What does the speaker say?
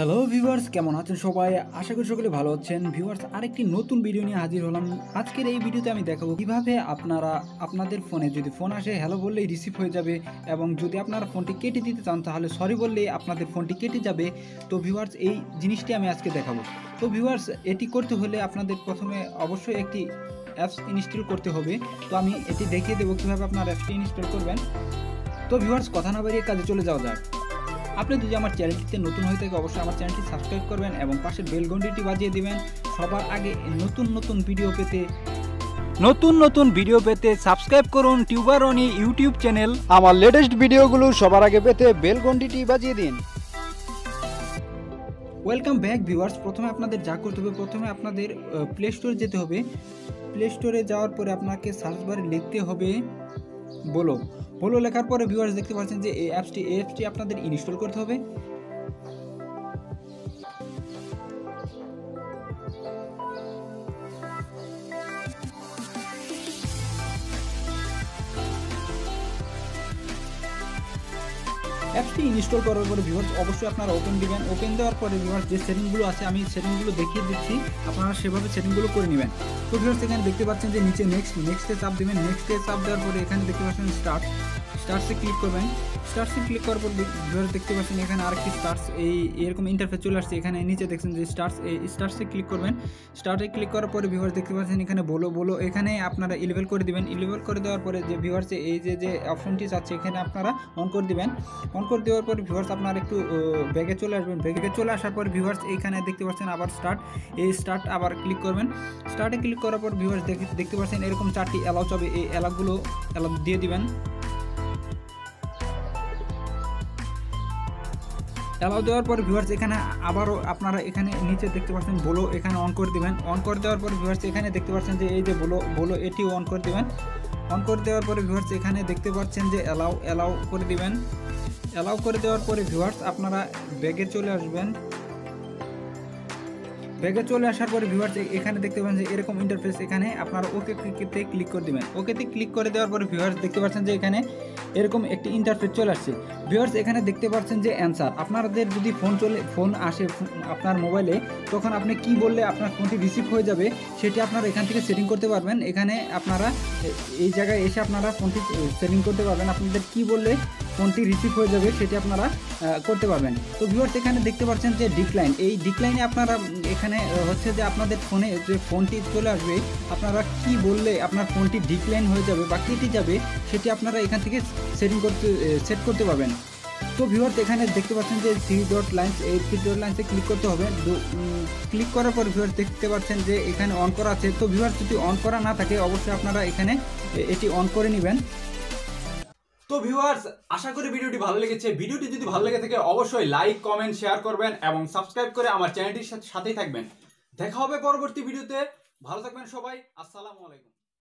Hello viewers, কেমন আছেন সবাই? আশা করি সকলে ভালো আছেন। ভিউয়ার্স, আরেকটি নতুন ভিডিও নিয়ে হাজির হলাম। আজকের এই ভিডিওতে আমি দেখাবো কিভাবে আপনারা আপনাদের ফোনে যদি ফোন আসে হ্যালো বললেই রিসিভ হয়ে যাবে, এবং যদি আপনারা ফোনটি কেটে দিতে চান তাহলে সরি বললেই আপনাদের ফোনটি কেটে যাবে। তো ভিউয়ার্স, এই জিনিসটি আমি আজকে দেখাবো। তো ভিউয়ার্স, এটি করতে হলে আপনাদের প্রথমে অবশ্যই একটি অ্যাপস ইনস্টল করতে হবে। তো আমি এটি দেখিয়ে দেবো কীভাবে আপনারা অ্যাপসটি ইনস্টল করবেন। তো ভিউয়ার্স, কথা না বাড়িয়ে কাজে চলে যাওয়া যাক। আপনি যদি আমার চ্যানেলটিতে নতুন হয়ে থাকে অবশ্যই আমার চ্যানেলটি সাবস্ক্রাইব করবেন এবং পাশের বেল ঘন্টিটি বাজিয়ে দিবেন সবার আগে নতুন নতুন ভিডিও পেতে সাবস্ক্রাইব করুন টিউবারনি ইউটিউব চ্যানেল। আমার লেটেস্ট ভিডিওগুলো সবার আগে পেতে বেল ঘন্টিটি বাজিয়ে দিন। Welcome back viewers. প্রথমে আপনাদের যা করতে হবে, প্রথমে আপনাদের প্লে স্টোরে যেতে হবে। প্লে স্টোরে যাওয়ার পরে আপনাকে সার্চ বারে লিখতে হবে বলো লেখার পরে ভিউয়ার্স দেখতে পাচ্ছেন যে এই অ্যাপসটি আপনাদের ইনস্টল করতে হবে। অ্যাপসটি ইনস্টল করার পরে ভিউয়ার্স অবশ্যই আপনারা ওপেন দিবেন। ওপেন দেওয়ার পরে ভিউয়ার্স যে সেটিংগুলো আছে আমি সেটিংগুলো দেখিয়ে দিচ্ছি, আপনারা সেভাবে সেটিংগুলো করে নেবেন। তো ভিউয়ার্স, এখানে দেখতে পাচ্ছেন যে নিচে নেক্সটে চাপ দেবেন। নেক্সটে চাপ দেওয়ার পরে এখানে দেখতে পাচ্ছেন স্টার্টসে ক্লিক করবেন। স্টার্টসে ক্লিক করার পর ভিউয়ার্স দেখতে পাচ্ছেন এখানে আরেকটি এরকম ইন্টারফেস চলে আসছে। এখানে নিচে দেখছেন যে স্টার্টসে ক্লিক করবেন। স্টার্টে ক্লিক করার পরে ভিউয়ার্স দেখতে পাচ্ছেন এখানে বলো এখানে আপনারা ইলেভেল করে দিবেন। ইলেভেল করে দেওয়ার পরে যে ভিউয়ার্স এই যে অপশনটি আছে এখানে আপনারা অন করে দিবেন। অন করে দেওয়ার পর ভিউয়ার্স আপনারা একটু ব্যাগে চলে আসবেন। ব্যাগে চলে আসার পর ভিউয়ার্স এখানে দেখতে পাচ্ছেন আবার স্টার্ট আবার ক্লিক করবেন। স্টার্টে ক্লিক করার পর ভিউয়ার্স দেখতে পাচ্ছেন এরকম 4টি অ্যালাউ চাবে, এই অ্যালাউ দিয়ে দিবেন। অ্যালাউ দেওয়ার পর ভিউয়ার্স এখানে আবারও আপনারা এখানে নিচে দেখতে পাচ্ছেন বলো, এখানে অন করে দিবেন। অন করে দেওয়ার পর ভিউয়ার্স এখানে দেখতে পাচ্ছেন যে এই যে বলো এটিও অন করে দিবেন। অন করে দেওয়ার পরে ভিউয়ার্স এখানে দেখতে পাচ্ছেন যে অ্যালাউ করে দিবেন। অ্যালাউ করে দেওয়ার পরে ভিউয়ার্স আপনারা ব্যাগে চলে আসবেন। ব্যাগে চলে আসার পরে ভিউয়ার্স এখানে দেখতে পাচ্ছেন যে এরকম ইন্টারফেস, এখানে আপনারা ওকেতে ক্লিক করে দিবেন। ওকেতে ক্লিক করে দেওয়ার পরে ভিউয়ার্স দেখতে পাচ্ছেন যে এখানে এরকম একটি ইন্টারফেস চলে আসছে। ভিউয়ার্স এখানে দেখতে পাচ্ছেন যে অ্যান্সার, আপনাদের যদি ফোন আসে আপনার মোবাইলে, তখন আপনি কি বললে আপনার ফোনটি রিসিভ হয়ে যাবে সেটি আপনারা এখান থেকে সেটিং করতে পারবেন। এখানে আপনারা এই জায়গায় এসে আপনারা ফোনটি সেটিং করতে পারবেন, আপনাদের কি বললে ফোনটি রিসিভ হয়ে যাবে সেটি আপনারা করতে পারবেন। তো ভিউয়ার্স এখানে দেখতে পাচ্ছেন যে ডিক্লাইনে আপনারা এখানে হচ্ছে যে আপনাদের ফোনে যে ফোনটি চলে আসবে, আপনারা কি বললে আপনার ফোনটি ডিক্লাইন হয়ে যাবে বা কেটে যাবে সেটি আপনারা এখান থেকে সেট করতে পারবেন। তো ভিউয়ার্স এখানে দেখতে পাচ্ছেন যে থ্রি ডট লাইনসে ক্লিক করতে হবে। ক্লিক করার পর ভিউয়ার্স দেখতে পাচ্ছেন যে এখানে অন করা আছে। তো ভিউয়ার্স যদি অন করা না থাকে অবশ্যই আপনারা এখানে এটি অন করে নেবেন। তো ভিউয়ার্স, আশা করি ভিডিওটি ভালো লেগেছে। ভিডিওটি যদি ভালো লেগে থাকে অবশ্যই লাইক, কমেন্ট, শেয়ার করবেন এবং সাবস্ক্রাইব করে আমার চ্যানেলটির সাথেই থাকবেন। দেখা হবে পরবর্তী ভিডিওতে। ভালো থাকবেন সবাই। আসসালামু আলাইকুম।